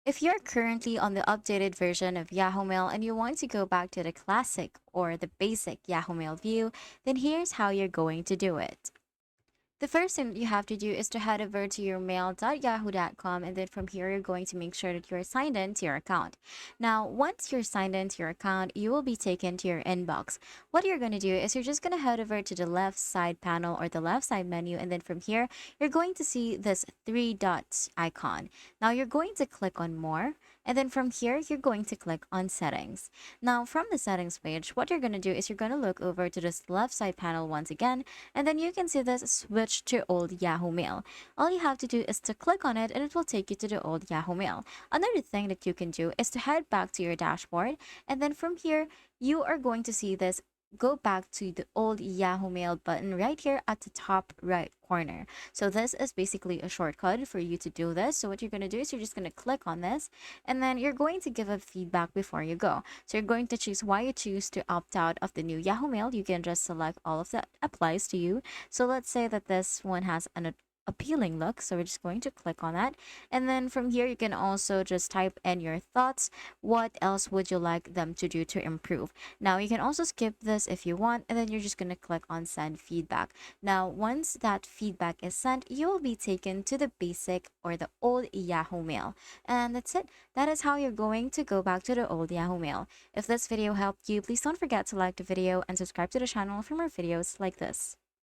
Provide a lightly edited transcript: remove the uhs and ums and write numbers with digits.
If you're currently on the updated version of Yahoo Mail and you want to go back to the classic or the basic Yahoo Mail view, then here's how you're going to do it. The first thing that you have to do is to head over to your mail.yahoo.com, and then from here you're going to make sure that you're signed in to your account. Now, once you're signed into your account, you will be taken to your inbox. What you're going to do is you're just going to head over to the left side panel or the left side menu, and then from here you're going to see this three dots icon. Now you're going to click on more, and then from here you're going to click on settings. Now from the settings page, what you're going to do is you're going to look over to this left side panel once again, and then you can see this switch to old Yahoo Mail. All you have to do is to click on it and it will take you to the old Yahoo Mail. Another thing that you can do is to head back to your dashboard, and then from here you are going to see this go back to the old Yahoo Mail button right here at the top right corner. So this is basically a shortcut for you to do this. So what you're going to do is you're just going to click on this, and then you're going to give a feedback before you go. So you're going to choose why you choose to opt out of the new Yahoo Mail. You can just select all of that applies to you. So let's say that this one has an appealing look, so we're just going to click on that, and then from here you can also just type in your thoughts. What else would you like them to do to improve? Now you can also skip this if you want, and then you're just going to click on send feedback. Now once that feedback is sent, you will be taken to the basic or the old Yahoo Mail, and that's it. That is how you're going to go back to the old Yahoo Mail. If this video helped you, please don't forget to like the video and subscribe to the channel for more videos like this.